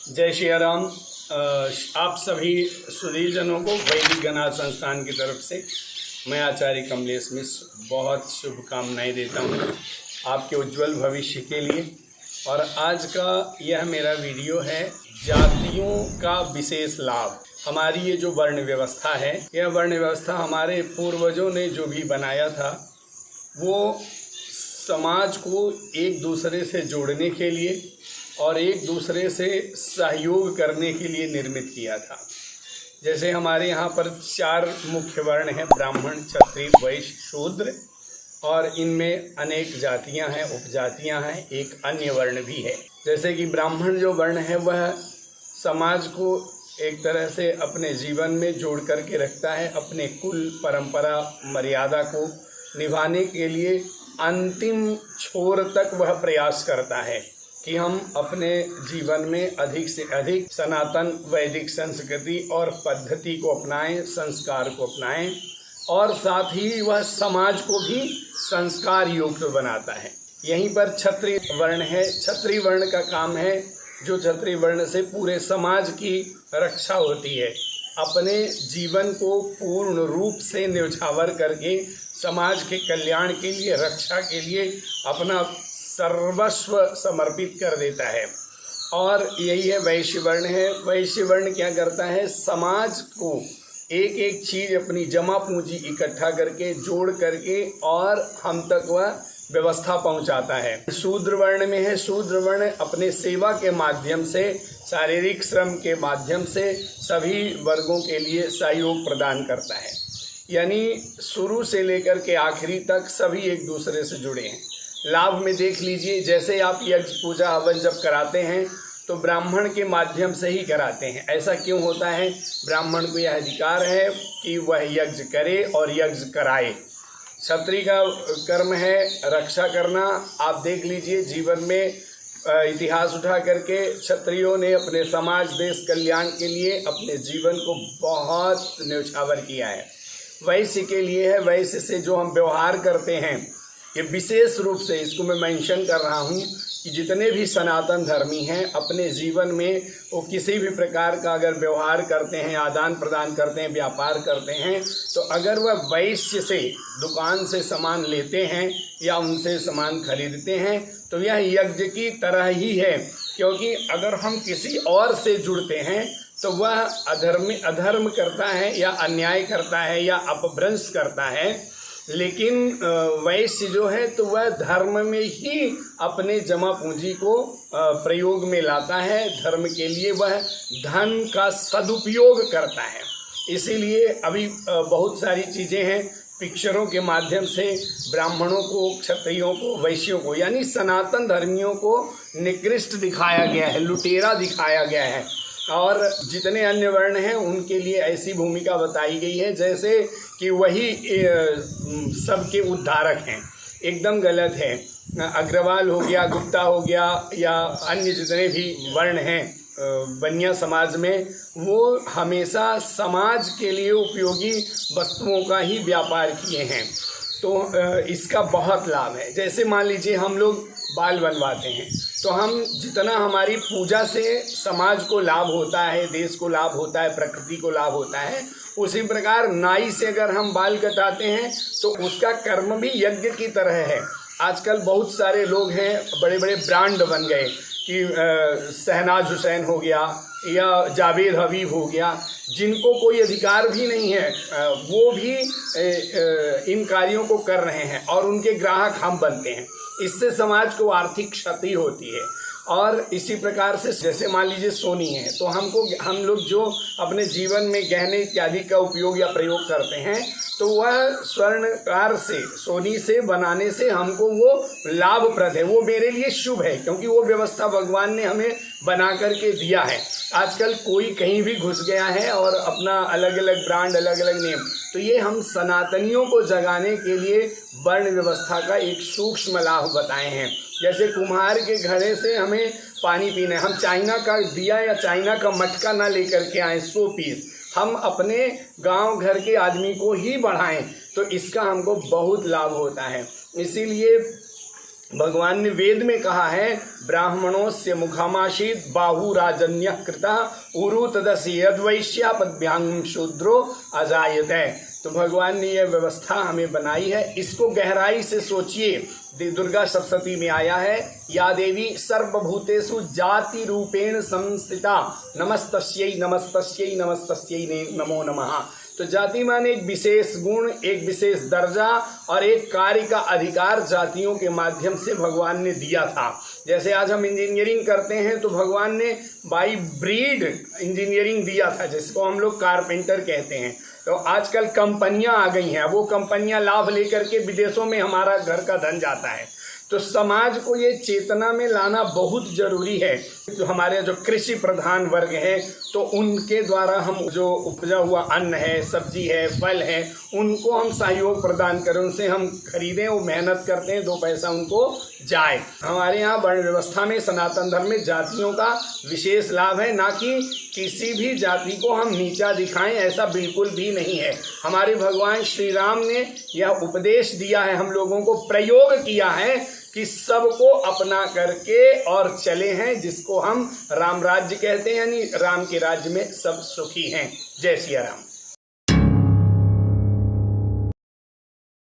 जय श्री राम। आप सभी सुधीजनों को वैदिक गणा संस्थान की तरफ से मैं आचार्य कमलेश मिश्र बहुत शुभकामनाएं देता हूं आपके उज्जवल भविष्य के लिए। और आज का यह मेरा वीडियो है जातियों का विशेष लाभ। हमारी ये जो वर्ण व्यवस्था है, यह वर्ण व्यवस्था हमारे पूर्वजों ने जो भी बनाया था वो समाज को एक दूसरे से जोड़ने के लिए और एक दूसरे से सहयोग करने के लिए निर्मित किया था। जैसे हमारे यहाँ पर 4 मुख्य वर्ण हैं, ब्राह्मण, क्षत्रिय, वैश्य, शूद्र, और इनमें अनेक जातियाँ हैं, उपजातियाँ हैं, एक अन्य वर्ण भी है। जैसे कि ब्राह्मण जो वर्ण है वह समाज को एक तरह से अपने जीवन में जोड़ करके रखता है, अपने कुल परंपरा मर्यादा को निभाने के लिए अंतिम छोर तक वह प्रयास करता है कि हम अपने जीवन में अधिक से अधिक सनातन वैदिक संस्कृति और पद्धति को अपनाएं, संस्कार को अपनाएं, और साथ ही वह समाज को भी संस्कार युक्त बनाता है। यहीं पर क्षत्रिय वर्ण है। क्षत्रिय वर्ण का काम है, जो क्षत्रिय वर्ण से पूरे समाज की रक्षा होती है, अपने जीवन को पूर्ण रूप से न्यौछावर करके समाज के कल्याण के लिए, रक्षा के लिए अपना सर्वस्व समर्पित कर देता है। और यही है वैश्य वर्ण है। वैश्य वर्ण क्या करता है, समाज को एक एक चीज़ अपनी जमा पूंजी इकट्ठा करके जोड़ करके और हम तक वह व्यवस्था पहुंचाता है। शूद्र वर्ण में है, शूद्र वर्ण अपने सेवा के माध्यम से, शारीरिक श्रम के माध्यम से सभी वर्गों के लिए सहयोग प्रदान करता है। यानी शुरू से लेकर के आखिरी तक सभी एक दूसरे से जुड़े हैं। लाभ में देख लीजिए, जैसे आप यज्ञ पूजा हवन जब कराते हैं तो ब्राह्मण के माध्यम से ही कराते हैं। ऐसा क्यों होता है? ब्राह्मण को यह अधिकार है कि वह यज्ञ करे और यज्ञ कराए। क्षत्रिय का कर्म है रक्षा करना। आप देख लीजिए जीवन में इतिहास उठा करके क्षत्रियों ने अपने समाज देश कल्याण के लिए अपने जीवन को बहुत न्यौछावर किया है। वैश्य के लिए है, वैश्य से जो हम व्यवहार करते हैं, ये विशेष रूप से इसको मैं मेंशन कर रहा हूँ कि जितने भी सनातन धर्मी हैं अपने जीवन में वो किसी भी प्रकार का अगर व्यवहार करते हैं, आदान प्रदान करते हैं, व्यापार करते हैं, तो अगर वह वैश्य से दुकान से सामान लेते हैं या उनसे सामान खरीदते हैं तो यह यज्ञ की तरह ही है। क्योंकि अगर हम किसी और से जुड़ते हैं तो वह अधर्म करता है या अन्याय करता है या अपभ्रंश करता है। लेकिन वैश्य जो है तो वह धर्म में ही अपने जमा पूंजी को प्रयोग में लाता है, धर्म के लिए वह धन का सदुपयोग करता है। इसीलिए अभी बहुत सारी चीज़ें हैं, पिक्चरों के माध्यम से ब्राह्मणों को, क्षत्रियों को, वैश्यों को, यानी सनातन धर्मियों को निकृष्ट दिखाया गया है, लुटेरा दिखाया गया है। और जितने अन्य वर्ण हैं उनके लिए ऐसी भूमिका बताई गई है जैसे कि वही सबके उद्धारक हैं। एकदम गलत है। अग्रवाल हो गया, गुप्ता हो गया, या अन्य जितने भी वर्ण हैं बनिया समाज में, वो हमेशा समाज के लिए उपयोगी वस्तुओं का ही व्यापार किए हैं। तो इसका बहुत लाभ है। जैसे मान लीजिए हम लोग बाल बनवाते हैं तो हम जितना हमारी पूजा से समाज को लाभ होता है, देश को लाभ होता है, प्रकृति को लाभ होता है, उसी प्रकार नाई से अगर हम बाल कटाते हैं तो उसका कर्म भी यज्ञ की तरह है। आजकल बहुत सारे लोग हैं, बड़े बड़े ब्रांड बन गए कि शहनाज हुसैन हो गया या जावेद हबीब हो गया, जिनको कोई अधिकार भी नहीं है, वो भी इन कार्यों को कर रहे हैं और उनके ग्राहक हम बनते हैं। इससे समाज को आर्थिक क्षति होती है। और इसी प्रकार से जैसे मान लीजिए सोनी है, तो हम लोग जो अपने जीवन में गहने इत्यादि का उपयोग या प्रयोग करते हैं तो वह स्वर्णकार से, सोनी से बनाने से हमको वो लाभप्रद है, वो मेरे लिए शुभ है, क्योंकि वो व्यवस्था भगवान ने हमें बना करके दिया है। आजकल कोई कहीं भी घुस गया है और अपना अलग अलग ब्रांड, अलग अलग नेम, तो ये हम सनातनियों को जगाने के लिए वर्ण व्यवस्था का एक सूक्ष्म लाभ बताए हैं। जैसे कुम्हार के घड़े से हमें पानी पीना है, हम चाइना का दिया या चाइना का मटका ना लेकर के आए 100 पीस, हम अपने गांव घर के आदमी को ही बढ़ाएं, तो इसका हमको बहुत लाभ होता है। इसीलिए भगवान ने वेद में कहा है, ब्राह्मणों से मुखामाशीत बाहु राजन्य कृता उरु तदसी यद्वैश्या पद्भ्यांग शूद्रो अजायते। तो भगवान ने यह व्यवस्था हमें बनाई है, इसको गहराई से सोचिए। दुर्गा सप्तशती में आया है, या देवी सर्वभूतेषु जाति रूपेण संस्थिता नमस्तस्यै नमस्तस्यै नमस्तस्यै नमो नमः। तो जाति माने एक विशेष गुण, एक विशेष दर्जा और एक कार्य का अधिकार जातियों के माध्यम से भगवान ने दिया था। जैसे आज हम इंजीनियरिंग करते हैं तो भगवान ने बाई ब्रीड इंजीनियरिंग दिया था, जिसको हम लोग कारपेंटर कहते हैं। तो आजकल कंपनियां आ गई हैं, वो कंपनियां लाभ लेकर के विदेशों में हमारा घर का धन जाता है। तो समाज को ये चेतना में लाना बहुत जरूरी है। जो हमारे जो कृषि प्रधान वर्ग है, तो उनके द्वारा हम जो उपजा हुआ अन्न है, सब्जी है, फल है, उनको हम सहयोग प्रदान करें, उनसे हम खरीदें, वो मेहनत करते हैं, 2 पैसा उनको जाए। हमारे यहाँ वर्ण व्यवस्था में, सनातन धर्म में जातियों का विशेष लाभ है, ना कि किसी भी जाति को हम नीचा दिखाएं, ऐसा बिल्कुल भी नहीं है। हमारे भगवान श्री राम ने यह उपदेश दिया है, हम लोगों को प्रयोग किया है कि सबको अपना करके और चले हैं, जिसको हम राम राज्य कहते हैं, यानी राम के राज्य में सब सुखी हैं। जय सिया राम।